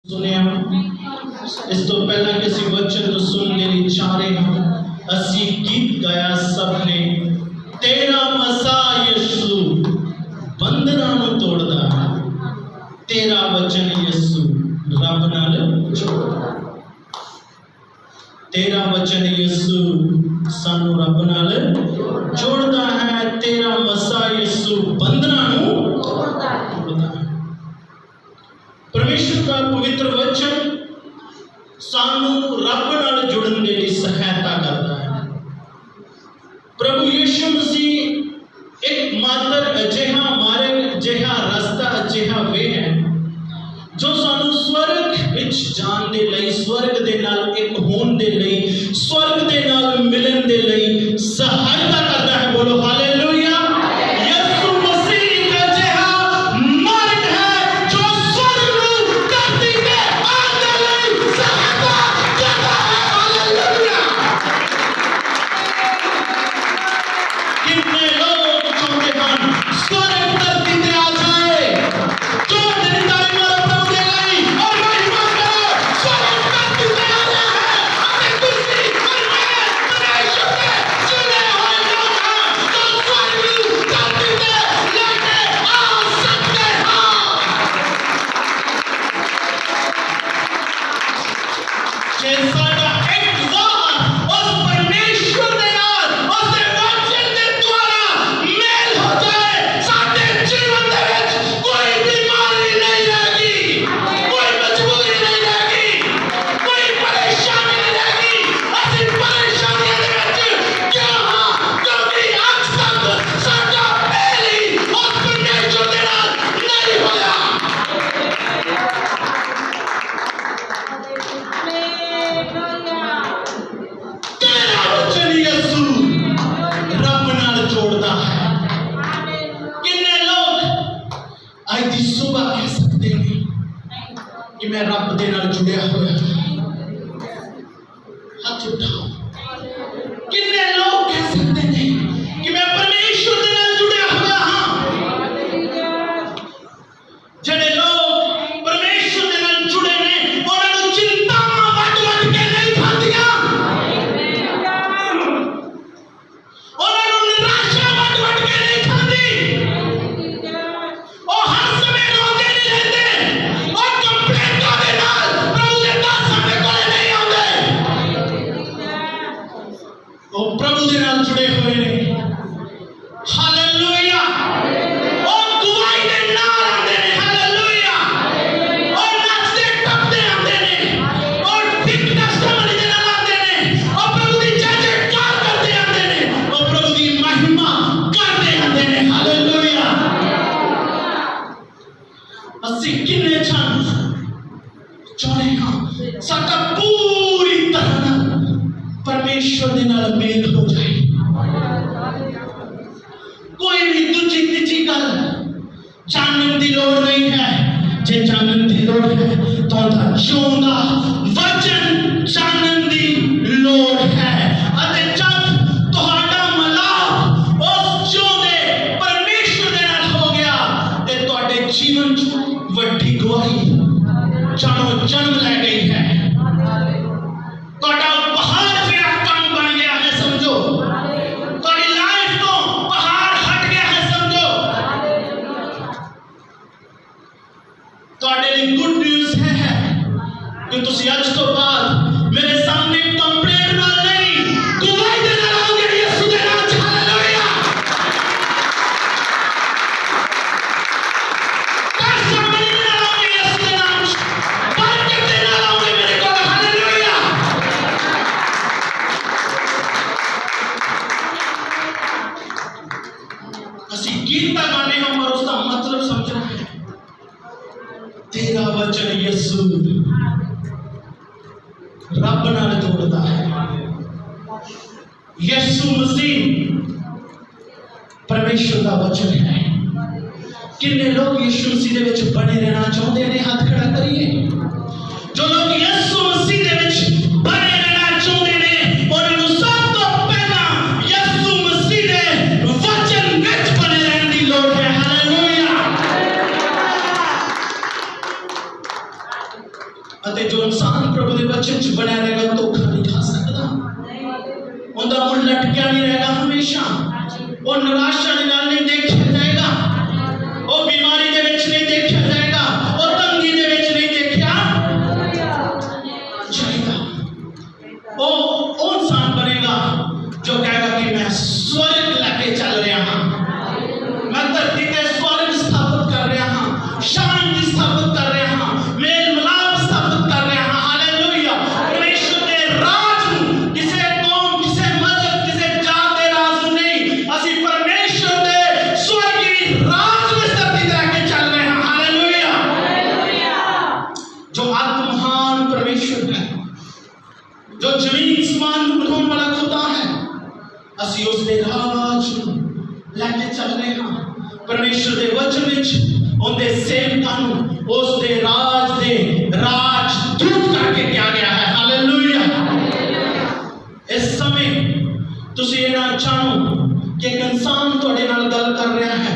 सुने हम इस तो पहला किसी वचन तो सुन ले चारे हम असी गीत गाया सबने तेरा मसा यीशु बंधना नु तोड़दा तेरा वचन यीशु रब नाल जोड़दा तेरा वचन यीशु सानू रब नाल जोड़दा है तेरा मसा यीशु बंधना नु तोड़दा है। परमेश्वर का पवित्र वचन सानू रब नाल जुड़न दे लई सहायता करता है। प्रभु यीशु मसीह एक मात्र अजिहा मार्ग अजिहा रास्ता अजिहा वे है जो सानू स्वर्ग विच जान दे लई स्वर्ग दे नाल एक होण दे लई स्वर्ग दे नाल मिलन दे लई सहायता करता है। बोलो हालेलुया। मैं रब दे नाल जुड़िया होया हाथ उठाओ। कितने लोग कह सकते हैं कि मैं परमेश्वर दे नाल जुड़िया होया हां। जेड़े लोग परमेश्वर दे नाल जुड़े ने उन्हां नूं चिंतावां वट-वट के नहीं खांदियां, उन्हां नूं निराशा वट-वट के नहीं खांदी। प्रभु दे नाल जुड़े हुए ने हालेलुया। और गवाही दे नाल आंदे ने हालेलुया। और नाचते टपते आंदे ने और ठीक टेस्टिमनी दे नाल आंदे ने और प्रभु दी जयकार करते आंदे ने और प्रभु दी महिमा करते आंदे ने हालेलुया। असी किन्ने चाहते हां साडा पूरी तरह परमेश्वर दे नाल मेल हो जाए। कोई भी दूजी तीजी गल जानन दी लोड़ नहीं है। जे जानन दी लोड़ है तो जिउंदा वचन जानन दी लोड़ है। अते जब तुहाडा मिलाप उस जिउंदे परमेश्वर दे नाल हो गया ते तुहाडे जीवन च वड्डी गवाही जानो जन्म ले गई है। तुहाडा गुड न्यूज़ है कि तुसी आज तो बाद मेरे सामने कंप्लेंट नाल नहीं गवाही दे नाल आओगे यीशु दे नाम च हालेलुया। टेस्टिमनी दे नाल आओगे यीशु दे नाम च बरकत दे नाल आओगे मेरे कोल हालेलुया। असी गीत गाने हम और उसका मतलब समझना है। तेरा वचन यीशु रब नाल जोड़ता है। यीशु मसीह परमेश्वर का वचन है। कितने लोग यीशु मसीह दे विच बने रहना चाहते हैं? हाथ खड़ा करिए। जो लोग यीशु मसीह दे विच बने रहना चाहते हैं उन्हां नूं सब तो पहला यीशु मसीह दे वचन विच बने रहने की लोड़ है। हालेलुया। ਅਤੇ ਜੋ ਇਨਸਾਨ ਪ੍ਰਭੂ ਦੇ ਵਚਨ 'ਚ ਬਣਿਆ ਰਹੇਗਾ ਧੋਖਾ ਨਹੀਂ ਖਾ ਸਕਦਾ। ਉਹਦਾ ਮੁੱਲ ਲਟਕਿਆ ਨਹੀਂ ਰਹੇਗਾ ਹਮੇਸ਼ਾ। ਉਹ ਨਿਰਾਸ਼ਾ ਦੇ ਨਾਲ ਨਹੀਂ ਦੇਖਿਆ ਜਾਏਗਾ, ਉਹ ਬਿਮਾਰੀ ਦੇ ਵਿੱਚ ਨਹੀਂ ਦੇਖਿਆ ਜਾਏਗਾ, ਉਹ ਤੰਗੀ ਦੇ ਵਿੱਚ ਨਹੀਂ ਦੇਖਿਆ ਜਾਏਗਾ। ਉਹ ਇਨਸਾਨ ਬਣੇਗਾ ਜੋ ਕਹੇਗਾ ਕਿ ਮੈਂ स्वर्ग लेके चल रहा हाँ, मैं धरती पे स्वर्ग स्थापित कर रहा हाँ, शांति स्थापित कर रहा हाँ, मेल मिलाप स्थापित कर रहा हाँ। हालेलुया। परमेश्वर के राज में किसी कौम, किसी मजहब, किसी जात के राज में नहीं, असि परमेश्वर के स्वर्गीय राज में धरती पे लेके चल रहे हैं। हालेलुया। जो आत्महान परमेश्वर है, जो जमीन आसमान को बनाने वाला खुदा है, ਅਸੀਂ ਉਸ ਦੇ ਰਾਜ ਨੂੰ ਲੈ ਕੇ ਚੱਲ ਰਹੇ ਹਾਂ। ਪਰਮੇਸ਼ਰ ਦੇ ਵਚਨ ਵਿੱਚ ਉਹਦੇ ਸੇਵਕਾਂ ਨੂੰ ਉਸ ਦੇ ਰਾਜ ਦੇ ਰਾਜਦੂਤ ਕਰਕੇ ਕਿਹਾ ਗਿਆ ਹੈ। ਹਾਲੇਲੂਇਆ। ਇਸ ਸਮੇਂ ਤੁਸੀਂ ਇਹ ਨਾ ਜਾਣੋ ਕਿ ਇੱਕ ਇਨਸਾਨ ਤੁਹਾਡੇ ਨਾਲ ਗੱਲ ਕਰ ਰਿਹਾ ਹੈ।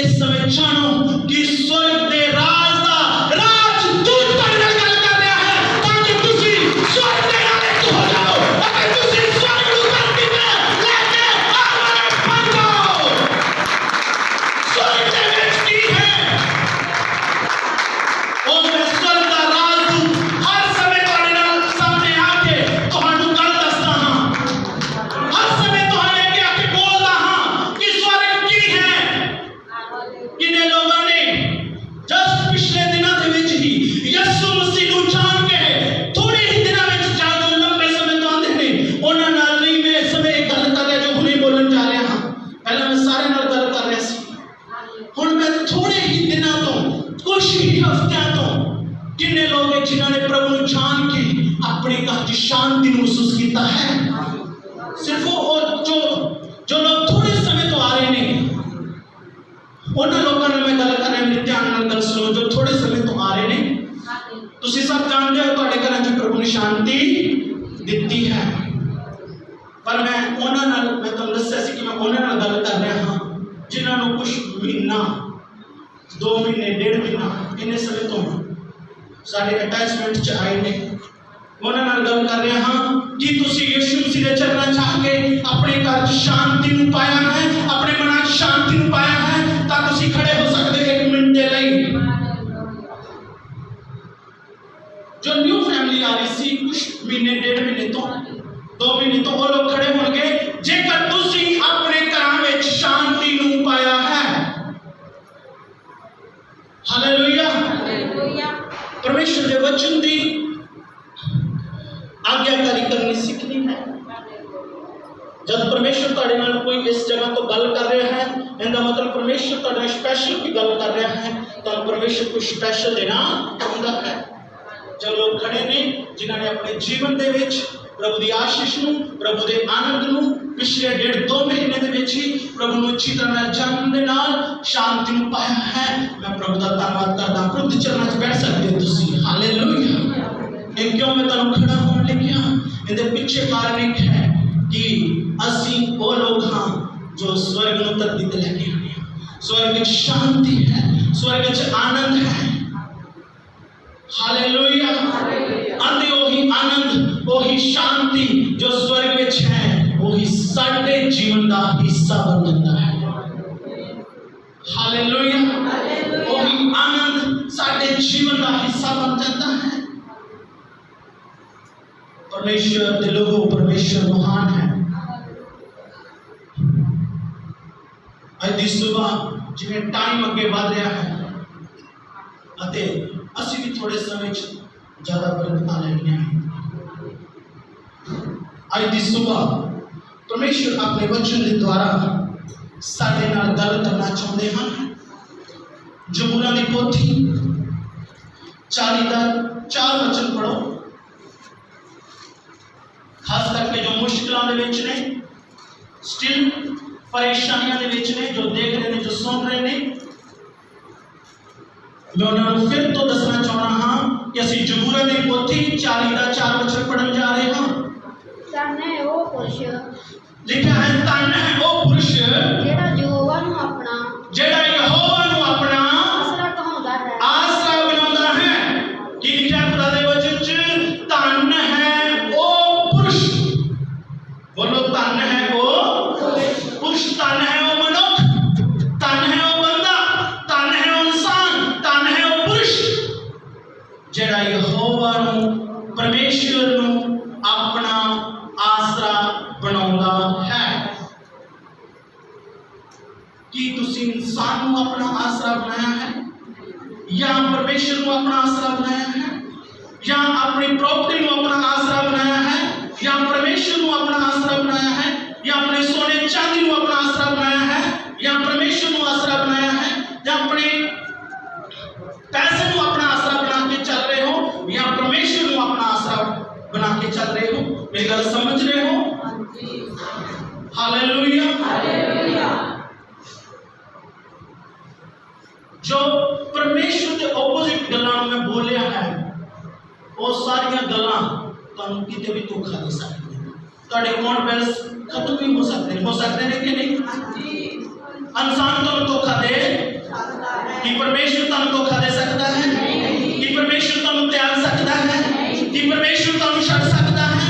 ਇਸ ਸਮੇਂ ਜਾਣੋ ਕਿ ਸਵਰਗ ਦੇ ਰਾਜ ਦਾ ਰਾਜਦੂਤ ਤੁਹਾਡੇ ਨਾਲ ਗੱਲ ਕਰ ਰਿਹਾ ਹੈ, ਤਾਂ ਕਿ ਤੁਸੀਂ ਸਵਰਗ ਦੇ ਨਾਲ ਇੱਕ ਹੋ ਜਾਓ ਅਤੇ ਤੁਸੀਂ ਸਵਰਗ ਨੂੰ ਧਰਤੀ ਤੇ शांति महसूस किया है। सिर्फ वो जो लोग थोड़े समय तो आ रहे हैं, उन्होंने लोगों ने मैं गल कर रहा हूं, ध्यान नाल गल सुनो, जो थोड़े समय तो आ रहे हैं। तुसी सब जानते हो ਤੁਹਾਡੇ ਘਰਾਂ 'ਚ प्रभु ने शांति ਦਿੱਤੀ है, पर मैं उन्होंने नाल मैं ਤੁਹਾਨੂੰ ਦੱਸਿਆ ਸੀ कि मैं उन्होंने नाल गल कर रहा हां जिन्हां ਨੂੰ कुछ महीना 2 महीने 1.5 महीना इन्ने समय तो साडे अटैचमेंट 'ਚ आए ने। उन्होंने नाल गल कर रहे हाँ कि तुसी यीशु मसीह दे चरणा चाह के अपने घर शांति नूं पाया है, अपने मन च शांति नूं पाया है, तां तुसी खड़े हो सकते 1 मिनट दे लई। जो न्यू फैमिली आ रही सी कुछ महीने 1.5 महीने तो 2 महीने तो वो लोग खड़े होंगे जेकर तुसी अपने घरां विच शांति नूं पाया है। हालेलुया। परमेश्वर दे वचन दी आज्ञाकारी करनी सीखनी है। जब परमेश्वर तुहाडे नाल कोई इस जगह तो गल कर रहा है, इनका मतलब परमेश्वर तुहाडे स्पेशल कोई गल कर रहा है, तो परमेश्वर कुछ स्पेशल देना चाहता है। जो लोग खड़े ने जिन्होंने अपने जीवन दे विच प्रभु की आशीष नूं, प्रभु के आनंद नूं पिछले 1.5-2 महीने दे विच ही प्रभु नूं अच्छी तरह जानन दे नाल शांति नूं पाया है। मैं प्रभु का धन्यवाद करदा। प्रभु दे चरणां 'च बैठ सकते हो तुसीं। हालेलुया। एक क्यों मैं तुहानूं खड़ा होने लग्या, इहदे पीछे कारण एक है कि असीं वो लोग हाँ जो स्वर्ग नूं धरती ते लैके आए हैं। स्वर्ग विच शांति है, स्वर्ग विच आनंद है। हालेलुया। आंदे वही आनंद, वही शांति जो स्वर्ग विच है, वही साडे जीवन का हिस्सा बन जाता है। हालेलुया। वही आनंद साडे जीवन का हिस्सा बन जाता है। परमेश्वर दे लोगों, परमेश्वर महान है। आज दी सुबह जिवें टाइम अगे बढ़ रहा है अते असी भी थोड़े समय ज़्यादा बरकतां लैणियां हैं। आज दी सुबह परमेश्वर अपने वचन के द्वारा साडे नाल गल करना चाहते हैं। जबूरां दी पोथी 40 का 4 वचन पढ़ो। खास करके जो मुश्किलों के विच ने, स्टिल परेशानियों के विच ने, जो देख रहे हैं, जो सुन रहे हैं, मैं उन्होंने फिर तो दसना चाहना हाँ कि असीं जबूरां दी पोथी 40 का 4 वचन पढ़न जा रहे हैं। धन है वो पुरुष, लिखा है धन है वो पुरुष जेड़ा यहोवा नूं अपना आसरा कहौंदा है, आसरा बनाउंदा है। की लिखा है खुदा दे वचन ਜਿਹੜਾ ਯਹੋਵਾ ਨੂੰ ਪਰਮੇਸ਼ਵਰ ਨੂੰ ਆਪਣਾ ਆਸਰਾ ਬਣਾਉਂਦਾ ਹੈ। ਕੀ ਤੁਸੀਂ ਇਨਸਾਨ ਨੂੰ ਆਪਣਾ ਆਸਰਾ ਬਣਾਇਆ ਹੈ ਜਾਂ ਪਰਮੇਸ਼ਵਰ ਨੂੰ ਆਪਣਾ ਆਸਰਾ ਬਣਾਇਆ ਹੈ, ਜਾਂ ਆਪਣੀ ਪ੍ਰੋਪਰਟੀ ਨੂੰ ਆਪਣਾ ਆਸਰਾ ਬਣਾਇਆ ਹੈ, ਜਾਂ ਪਰਮੇਸ਼ਵਰ ਨੂੰ ਆਪਣਾ ਆਸਰਾ ਬਣਾਇਆ ਹੈ, ਜਾਂ ਆਪਣੇ ਸੋਨੇ ਚਾਂਦੀ ਨੂੰ ਆਪਣਾ ਆਸਰਾ ਬਣਾਇਆ ਹੈ, ਜਾਂ ਪਰਮੇਸ਼ਵਰ ਨੂੰ ਆਸਰਾ ਬਣਾਇਆ ਹੈ, ਜਾਂ ਆਪਣੇ पैसे को अपना आसरा बना के चल रहे हो या परमेश्वर को अपना आसरा बना के चल रहे हो? मेरी गल समझ रहे हो? Hallelujah, hallelujah. जो परमेश्वर के ऑपोजिट गल्लां मैं बोलिया है वो सारियां गल्लां तुहानू किते भी धोखा दे सकदी है। तुहाडे अकाउंट बैलेंस खत्म भी हो सकते हैं कि नहीं? इंसान तुहानू धोखा दे कि परमेश्वर तुहानू धोखा दे सकता है? कि परमेश्वर तुहानू त्याग सकता है? कि परमेश्वर तुहानू छड़ सकता है?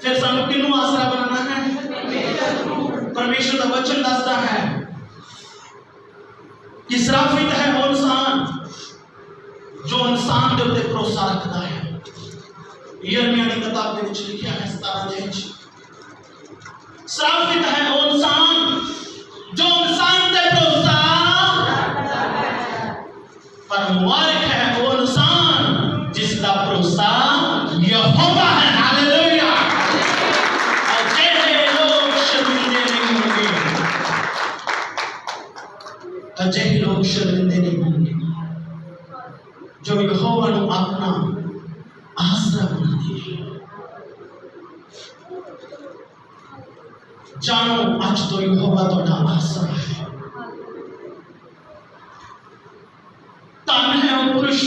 फिर सानू किनू आसरा बनाना है? परमेश्वर का वचन दसदा है कि श्रापित है वो इंसान जो इंसान के उत्ते भरोसा रखता है। यिर्मयाह की किताब के विच लिखा है 17 दे विच, श्रापित है वो इंसान जो इंसान पे भरोसा रखता है, पर मुबारक है वो इंसान जिसका भरोसा यहोवा है। हालेलुया। अजय लोग शर्मिंदे नहीं होंगे, अजय लोग शर्मिंदे नहीं होंगे जो यहोवा को अपना आसरा बनाते हैं। जानो आज तो यहोवा तुहाडा आसरा है। धन है वो पुरुष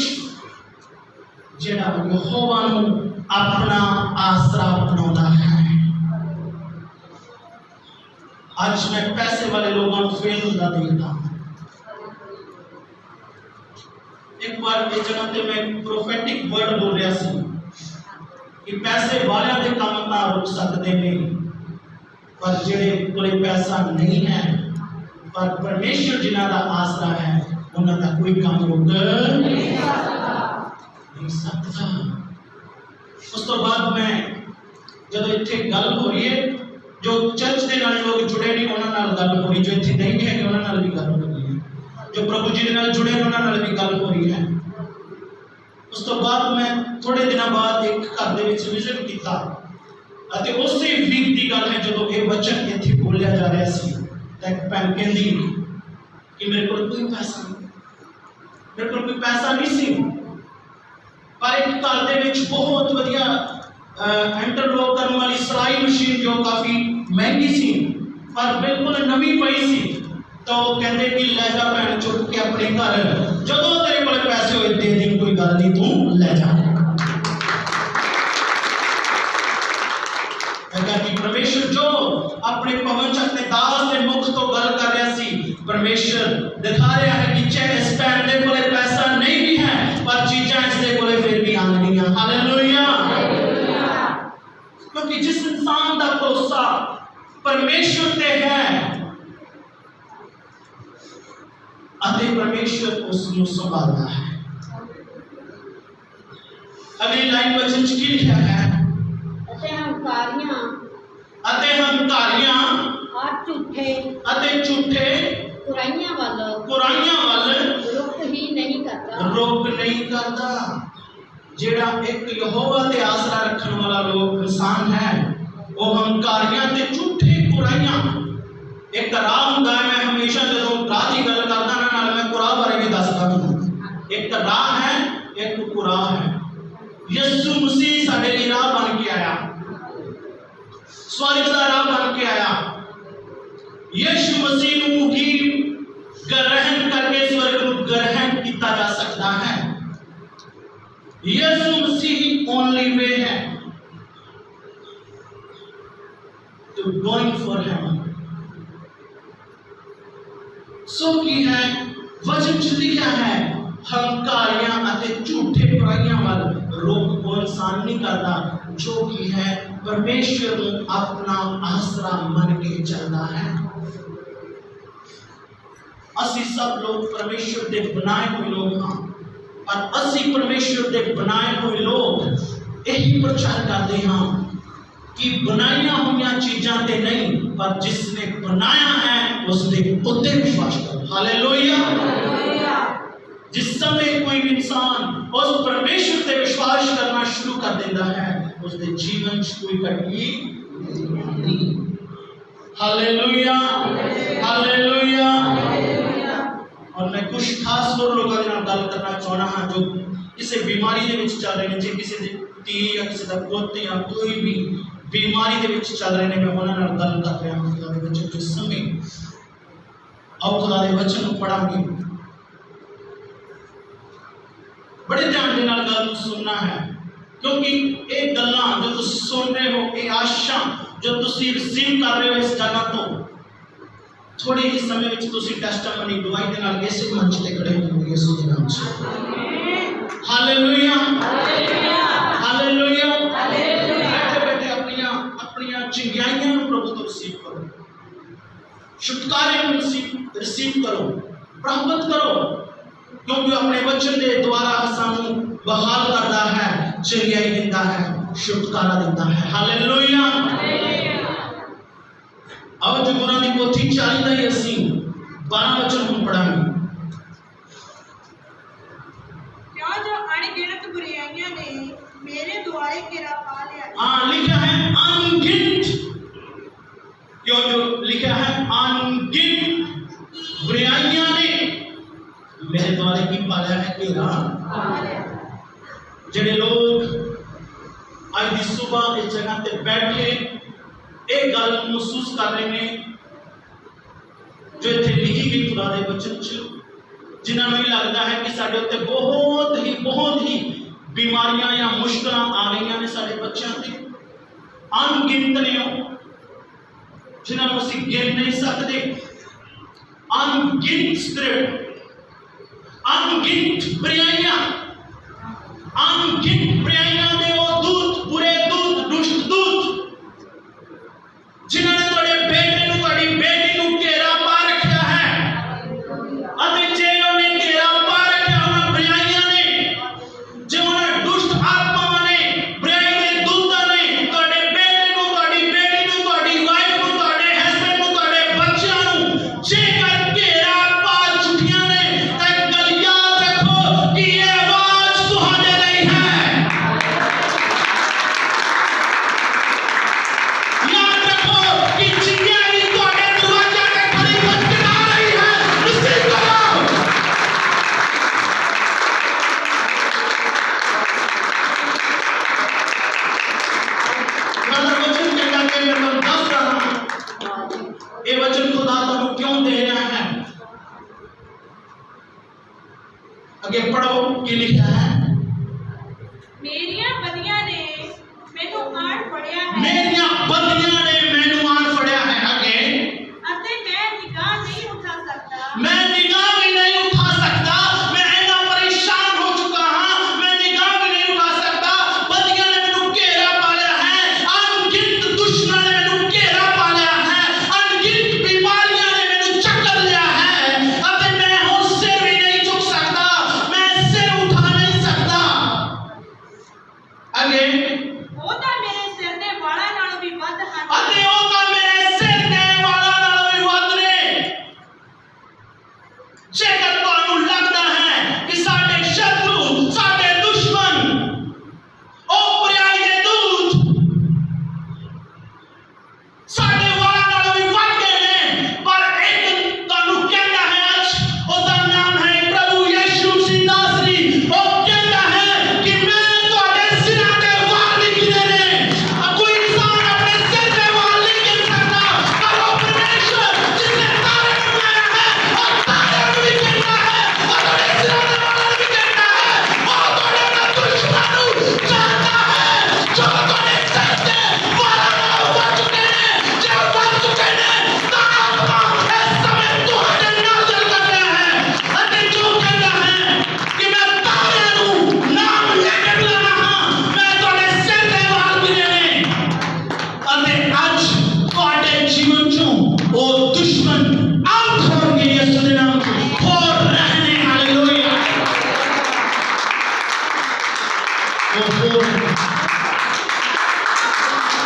जिहड़ा यहोवा नूं अपना आसरा बनाउंदा है। आज मैं पैसे वाले लोगों को फेल होता देखता हूं। एक बार इस जगह पे मैं प्रोफेटिक वर्ड बोल रहा सी कि पैसे वाले दे काम ना रुक सकते नहीं, पर जिहड़े कोले पैसा नहीं है पर परमेश्वर जिन्हां दा आसरा है उन्हां दा कोई काम रुक नहीं सकता। उस तो बाद मैं जब इत्थे गल हो रही है जो चर्च के नाल लोग जुड़े नहीं उन्हां नाल गल हो रही, जो इत्थे नहीं है उन्हां नाल भी गल हो रही है, जो प्रभु जी दे नाल जुड़े उन्हां नाल भी गल हो रही है। उस तो बाद मैं थोड़े दिनों बाद एक घर दे विच विजिट कीता ਅਤੇ ਉਸੇ ਵੀਕ ਦੀ ਗੱਲ ਹੈ ਜਦੋਂ ਇਹ ਵਚਨ ਇੱਥੇ ਬੋਲਿਆ ਜਾ ਰਿਹਾ ਸੀ ਤਾਂ ਇੱਕ ਭੈਣ ਕਹਿੰਦੀ ਕਿ ਮੇਰੇ ਕੋਲ ਕੋਈ ਪੈਸਾ ਨਹੀਂ ਸੀ, ਪਰ ਇੱਕ ਘਰ ਦੇ ਵਿੱਚ ਬਹੁਤ ਵਧੀਆ ਇੰਟਰਲੌਕ ਕਰਨ ਵਾਲੀ ਸਲਾਈ ਮਸ਼ੀਨ ਜੋ ਕਾਫੀ ਮਹਿੰਗੀ ਸੀ ਪਰ ਬਿਲਕੁਲ ਨਵੀਂ ਪਈ ਸੀ, ਤਾਂ ਉਹ ਕਹਿੰਦੇ ਕਿ ਲੈ ਜਾ ਭੈਣ ਚੁੱਕ ਕੇ ਆਪਣੇ ਘਰ, ਜਦੋਂ ਤੇਰੇ ਕੋਲ ਪੈਸੇ ਹੋਏ ਦੇ ਦੇ, ਕੋਈ ਗੱਲ ਨਹੀਂ ਤੂੰ ਲੈ ਜਾ। परमेश्वर जो अपने पवन च अपने दास के मुख तो गल कर रहा सी, परमेश्वर दिखा रहा है कि चाहे इस भैन दे कोले पैसा नहीं भी है पर चीज़ां इसके कोले फिर भी आंदियां। हालेलुया। क्योंकि जिस इंसान का भरोसा परमेश्वर ते है अते परमेश्वर उसको संभालता है। अगली लाइन वचन च की लिखा है? हंकारियां झूठे बुराइयां वाल रुक नहीं करता। जेड़ा एक यहोवा ते आसरा रखने वाला लोग इंसान है वो हंकारियां ते झूठे बुराइयां। एक राह हुंदा है, मैं हमेशा जदों राह की गल करदा ना नाल मैं कुराह बारे भी दसदा हूं। एक राह है, एक कुराह है। यीशु मसीह साडे लिए राह बन के आया, स्वर्ग का राह बन के आया। यीशु मसीह नूं ही ग्रहण करके स्वर्ग को ग्रहण किया जा सकता है। यीशु मसीह ही ओनली वे है टू गोइंग फॉर हेवन। सो की है वचन च लिखा है हंकारियां अते झूठे बुराइयां वाल रोक को इंसान नहीं करता जो कि है परमेश्वर अपना आसरा मन के चलता है। असी सब लोग परमेश्वर के बनाए हुए लोग हाँ, और असी परमेश्वर के बनाए हुए लोग यही प्रचार करते हैं कि बनाइया हुई चीज़ों ते नहीं, पर जिसने बनाया है उसने उत्ते विश्वास करो। हालेलुया। जिस समय कोई इंसान उस परमेश्वर पे विश्वास करना शुरू कर देता है, उसके जीवन में कोई कठिनाई नहीं। Hallelujah, hallelujah. और मैं कुछ खास और लोगों के नाल गल करना चाहना हाँ जो किसी बीमारी के विच चल रहे हैं, जे किसी दे ती या किसी का पुत या कोई भी बीमारी के विच चल रहे हैं, मैं उन्हां नाल गल कर रहा हूं। खुदा दे वचन जिस समय आओ खुदा दे वचन को पढ़ांगे, बड़े ध्यान के नाल गल सुनना है, क्योंकि ये गल्लां जो तुम सुन रहे हो, ये आशा जो तुम रिसीव कर रहे हो इस जगह तो थोड़े ही समय में तुम टेस्टिमनी गवाही के नाल इस मंच पे खड़े होंगे यीशु के नाम से। हालेलुया, हालेलुया, बैठे बैठे अपनी चिंगाइयां प्रभु तो रिसीव करो, छुटकारे को रिसीव करो, प्राप्त करो, क्योंकि अपने वचन के द्वारा सानू बहाल करता है, चिंगाई देता है, छुटकारा देता है। हालेलुया। अब जो गुनाह की पोथी 40 ਦਾ 12 वचन हम पढ़ांगे। क्या जो अनगिनत बुराइयां ने मेरे द्वारे घेरा पा लिया। हाँ, लिखा है अनगिनत, क्यों जो लिखा है अनगिनत बुराइयां ने मेरे द्वारे की पाया है घेरा। जेडे लोग आज की सुबह इस जगह पे बैठे एक गल महसूस कर रहे हैं जो इतने लिखी गई खुदा दे वचन च, जिन्होंने लगता है कि साडे उत्ते बहुत ही बीमारियां या मुश्किल आ गई ने साडे बच्चों ते, अनगिनत ने जिन्होंने असीं गिन नहीं सकते। अनगिनत स्पिरिट, अनगिनत बुराइयां, अनगिनत बुराइयां दे वो दूत, बुरे दूत, दुष्ट दूत जिन्होंने थोड़े बेटे नूं, थोड़ी बेटी नूं घेरा पा रखा है, अते जे उन्हें घेरा पा रखा उन्हां बुराइयां ने, जे उन्हां दुष्ट आत्मावां ने, बुराई दे दूतां ने थोड़े बेटे नूं, थोड़ी बेटी नूं, थोड़ी वाइफ नूं, थोड़े हस्बैंड नूं, थोड़े बच्चों नूं जेकर घेरा पा चुकियां ने, तां गल याद रखो कि ये आवाज तुहाडे लई है। याद रखो कि चिंगारी तुहाडे दरवाजे ते खड़ी खटखटा रही है, रिसीव करो। खुदा वचन कहता है कि मैं दस रहा हूं, ये वचन खुदा तुहानू क्यों दे रहा है। आगे पढ़ो कि लिखा है, मेरिया बदियां ने मैनू आड़ पड़िया है, मेरिया बदियां ने मैनू आन फड़िया है। आगे अते मैं निगाह नहीं उठा सकता, मैं निगाह भी नहीं उठा सकता, मैं इतना परेशान हो चुका हूं, मैं निगाह भी नहीं उठा सकता। बदियां ने मैनू घेरा पा लिया है, अनगिनत दुश्मन ने मैनू घेरा पा लिया है, अनगिनत बीमारियां ने मैनू चक्कर लिया है, अते मैं हुण सिर भी नहीं चुक सकता, मैं सिर उठा नहीं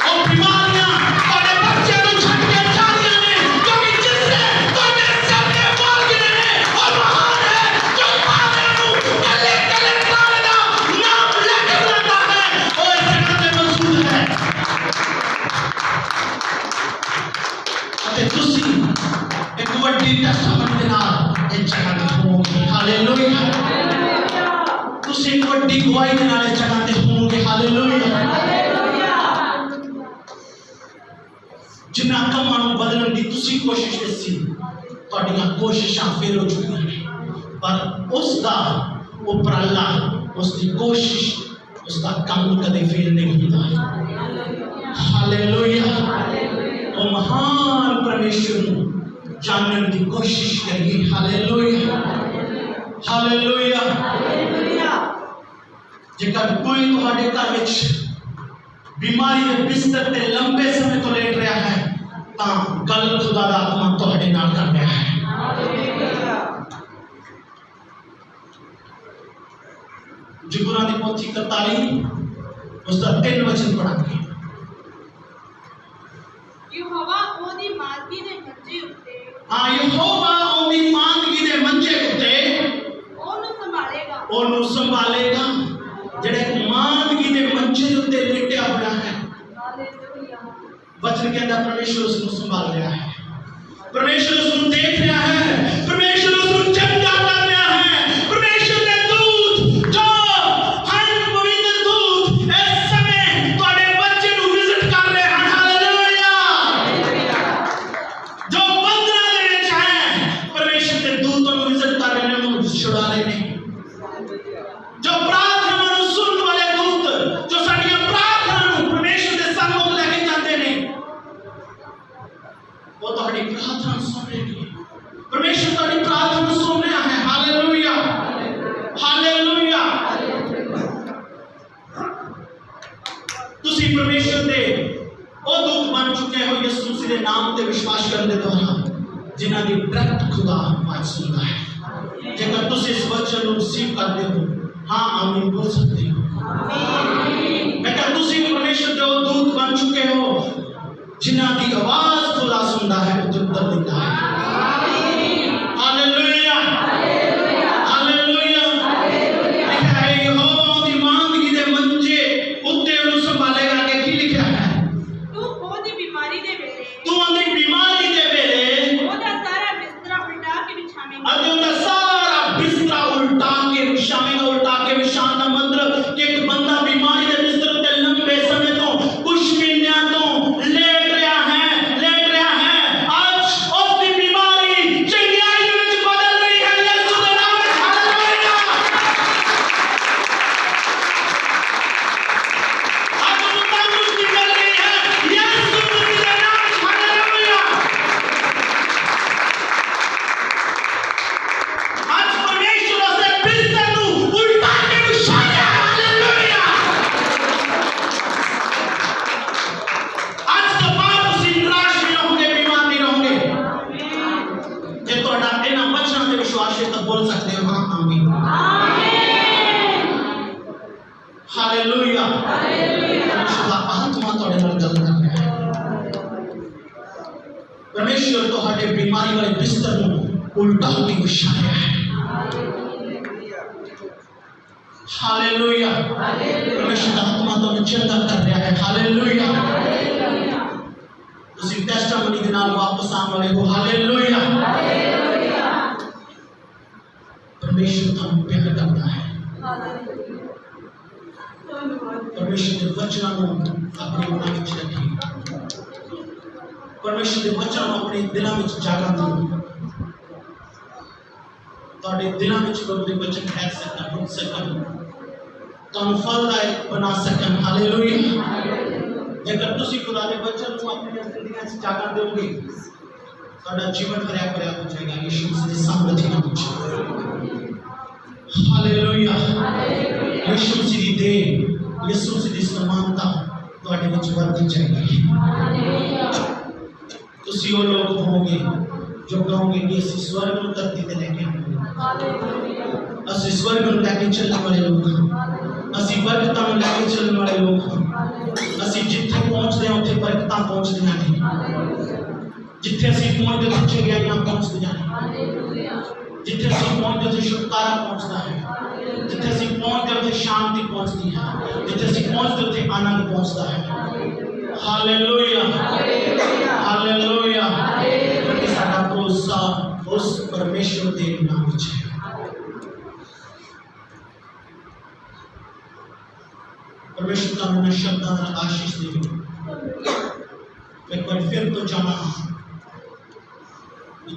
और बीमारियां तुम्हारे बच्चे को छट के जानियां ने, क्योंकि जिसने तुम्हें सबके बोल गिने ने और महान है जो तुम्हारे कले कले प्राण का नाम लेके बुलाता है और इस जगह पे मौजूद है। अते तुसी एक वड्डी टेस्टामेंट दे नाल इस जगह ते होवोगे। हालेलुया। तुसी एक वड्डी गवाही दे नाल इस जगह ते होवोगे। हालेलुया। जिन्ना कमां नूं बदलण दी तुसी कोशिश कीती, तुहाडीआं कोशिशां फेल हो चुकीआं ने, पर उसदा उपराला, उसकी कोशिश, उसका काम कदे फेल नहीं होता। हालेलुया। ओ महान परमेश्वर नूं जानने की कोशिश करिए। हालेलुया। हालेलुया। जेकर कोई तुहाडे घर विच बीमारी के बिस्तर ते लंबे समय तो लेट रहा है, तां गल खुदा दा आत्मा तुहाडे नाल कर रहा है। जबूरां दी पोथी 43 उसका 3 वचन पढ़ांगे। यहोवा ओदी मांदगी दे मंजे उत्ते, हाँ, यहोवा ओदी मांदगी दे मंजे उत्ते ओनू संभालेगा। जेड़े मांदगी दे मंजे उत्ते लेटिया होया है, वचन के अंदर परमेश्वर उसको संभाल रहा है, परमेश्वर उसको देख रहा है, परमेश्वर उसको चंगा कर रहा है। परमेश्वर के दूत जो हर पवित्र दूत इस समय तुम्हारे बच्चे को विजिट कर रहे हैं। हालेलुया। जो बंधना दे विच है, परमेश्वर के दूत उन्हें विजिट कर रहे हैं, उन्हें छुड़ा रहे हैं। जो प्रार्थना ਨੂੰ सुनने वाले दूत जो साडी प्रार्थना ਨੂੰ परमेश्वर के सामने लेके जाते हैं, वो तुम्हारी प्रार्थना सुन रहे हैं। परमेश्वर तुम्हारी प्रार्थना सुन रहा है। हालेलुया। हालेलुया। तुसी परमेश्वर दे ओ दूत बन चुके हो यीशु मसीह के नाम ते विश्वास करने द्वारा, जिन्हां दी डायरेक्ट खुदा आवाज सुनता है। जेकर तुसी इस वचन को रिसीव करते हो, हाँ आमीन बोल सकते हो। बेटा तुसी परमेश्वर के ओ दूत बन चुके हो जिन्हां दी आवाज खुदा सुनता है, उत्तर देता है। हालेलुया। हालेलुया। लिखा है यहोवा दी मांदगी दे मंजे उत्ते उन्हें संभालेगा। के की लिखा है? तू ओदी बीमारी दे वेले, तू ओदी बीमारी दे वेले ओदा सारा बिस्तरा उल्टा के बिछावेंगा। अते ओदा सारा बिस्तरा उल्टा के बिछावेंगा। उल्टा के बिछाने का मतलब कि एक बंदा बीमारी दे बिस्तर ते लंबे समय तो कुछ महीनों तो लेट रहा है। आज उसकी बीमारी चंगाई में बदल रही है। यीशु के नाम में। हालेलुया। आज वो तंदुरुस्ती मिल रही है यीशु के नाम में। हालेलुया। आज परमेश्वर उसे बिस्तर को उल्टा के बिछाया। हालेलुया। आज के बाद उसी निराश नहीं रहोगे, बीमार नहीं रहोगे। जे तोड़ा इन वचनों पे विश्वास है तो बोल सकते हो हाँ आमीन। हालेलुया। परमेश्वर का आत्मा तोड़े नाल गल कर रहा है। परमेश्वर तोहाडे बीमारी वाले बिस्तर को उल्टा के बिछाया है। हालेलुया। परमेश्वर का आत्मा तो चंगा कर रहा है। हालेलुया। उसी टेस्टामनी के नाल वापस आने वाले हो। हालेलुया। परमेश्वर तो प्यार करता है। परमेश्वर के वचनों को अपने मन में रखिए। परमेश्वर के वचन को अपने दिलों में जागा दो। ਤੁਹਾਡੇ ਦਿਲਾਂ ਵਿੱਚ ਪ੍ਰਭੂ ਦੇ ਵਚਨ ਠਹਿਰ ਸਕਣ, ਰੁਕ ਸਕਣ, ਤੁਹਾਨੂੰ ਫਲਦਾਇਕ ਬਣਾ ਸਕਣ। ਹਾਲੇਲੂਇਆ। ਜੇਕਰ ਤੁਸੀਂ ਖੁਦਾ ਦੇ ਵਚਨ ਨੂੰ ਆਪਣੀਆਂ ਜ਼ਿੰਦਗੀਆਂ ਵਿੱਚ ਜਾਗਾ ਦਿਓਗੇ, ਤੁਹਾਡਾ ਜੀਵਨ ਭਰਿਆ ਭਰਿਆ ਹੋ ਜਾਏਗਾ ਯਿਸੂ ਮਸੀਹ ਦੇ ਸਾਮਰਥ्य ਨਾਲ। ਹਾਲੇਲੂਇਆ। ਯਿਸੂ ਮਸੀਹ ਦੀ ਦੇਹ, ਯਿਸੂ ਮਸੀਹ ਦੀ ਸਮਾਨਤਾ ਤੁਹਾਡੇ ਵਿੱਚ ਵੱਧਦੀ ਜਾਏਗੀ। ਤੁਸੀਂ ਉਹ ਲੋਕ ਹੋਵੋਗੇ जो कहोगे कि इस स्वर्ग को धरती पे लेके आएंगे। असि स्वर्ग को लेके चलने वाले लोग हैं। असि वर्गता में लेके चलने लोग ਹਾਂ। ਅਸੀਂ ਜਿੱਥੇ ਪਹੁੰਚਦੇ ਹਾਂ ਉੱਥੇ ਬਰਕਤਾਂ ਪਹੁੰਚਦੀਆਂ ਨੇ। ਜਿੱਥੇ ਅਸੀਂ ਪਹੁੰਚਦੇ ਉੱਥੇ ਚੰਗਿਆਈਆਂ ਪਹੁੰਚਦੀਆਂ ਨੇ। ਜਿੱਥੇ ਅਸੀਂ ਪਹੁੰਚਦੇ ਉੱਥੇ ਛੁਟਕਾਰਾ ਪਹੁੰਚਦਾ ਹੈ। ਜਿੱਥੇ ਅਸੀਂ ਪਹੁੰਚਦੇ ਉੱਥੇ ਸ਼ਾਂਤੀ ਪਹੁੰਚਦੀ ਹੈ। ਜਿੱਥੇ ਅਸੀਂ ਪਹੁੰਚਦੇ ਉੱਥੇ ਆਨੰਦ ਪਹੁੰਚਦਾ ਹੈ। Hallelujah hallelujah. ਕਿਉਂਕਿ ਸਾਡਾ ਭਰੋਸਾ उस परमेश्वर के नाम है। परमेश्वर का मैं शब्दां दा आशीष दे। एक बार फिर तो जाना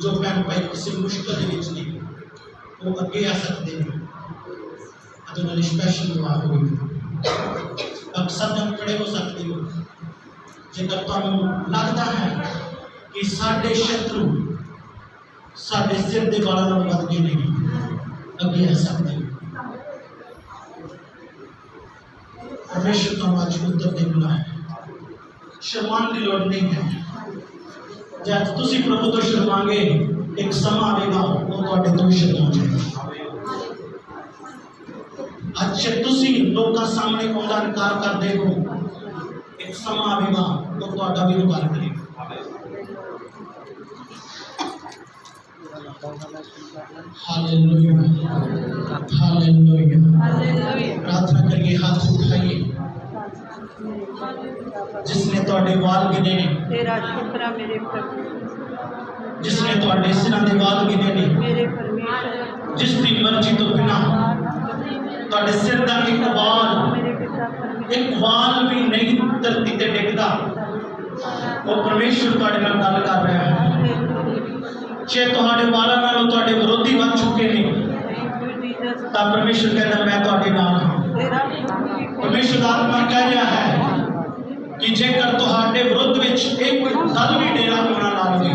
जो भैन भाई किसी मुश्किल के विच ने वो अगे आ सकते हैं। अदों नाल स्पेशल दुआ होगी। अब सब जन खड़े हो सकते हो। जेकर तुहानूं लगता है कि साडे शत्रु साडे सिर के बालों नाल वध गए नहीं, अगे आ सकते। परमेश्वर का आज उत्तर देना है। शर्माने की लोड़ नहीं है। जब तुसी प्रभु तो शर्माओगे एक समा आएगा वो तुहाडे तो शर्म हो जाएगा। अच्छा तुसी लोगों सामने आउंदा इनकार करदे हो, एक समा आएगा वो तुहाडा भी इनकार करेगा। Hallelujah hallelujah. प्रार्थना करिए, हाथ उठाइए। जिसने तुहाडे वाल गिने ने, तेरा शुक्र है मेरे प्रभु। जिसने तुहाडे सिरां दे वाल गिने ने, मेरे परमेश्वर। जिसकी मर्जी तो बिना तुहाडे सिर दा एक वाल भी नहीं धरती ते डिगदा, वो परमेश्वर तुहाडे नाल गल कर रहा है। जे तुहाडे वालां नालों तुहाडे विरोधी बन चुके ने, तां परमेश्वर कहता मैं तुहाडे नाल हां। परमेश्वर आत्मा कह रहा है कि जेकर तुहाडे विरुद्ध विच एक दल भी डेरा होना ला लवे,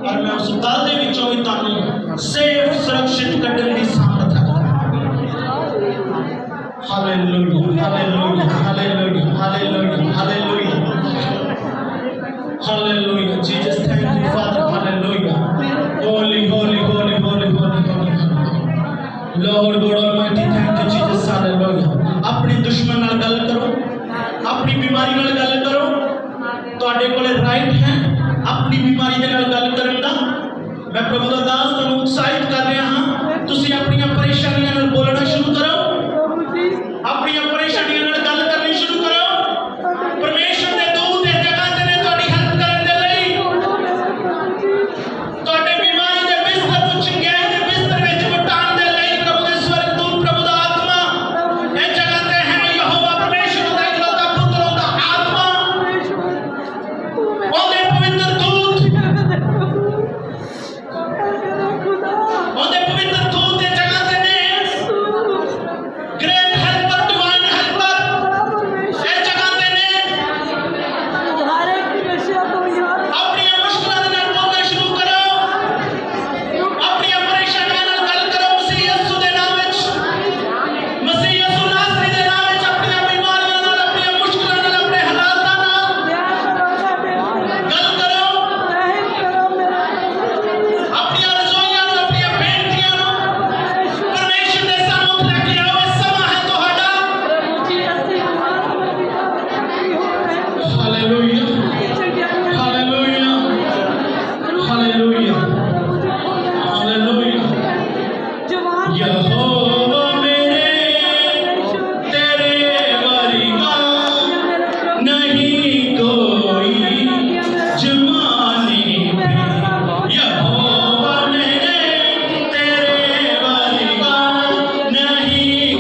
और मैं उस दल दे विचों भी तुहानूं सेफ सुरक्षित कढण दी सामर्थ रखदा। Hallelujah hallelujah hallelujah hallelujah hallelujah hallelujah. Jesus thank you father. Hallelujah. Holi Holi Holi Holi Holi Holi Lord God almighty. Thank you Jesus. Hallelujah. अपने दुश्मन नाल गल करो, अपनी बीमारी नाल गल करो। तुहाडे कोले राइट है अपनी बीमारी दे नाल गल करन दा। मैं प्रभु दा दास तुहानूं उत्साहित कर रहा हां, तुसीं अपनी परेशानियां नाल बोलना शुरू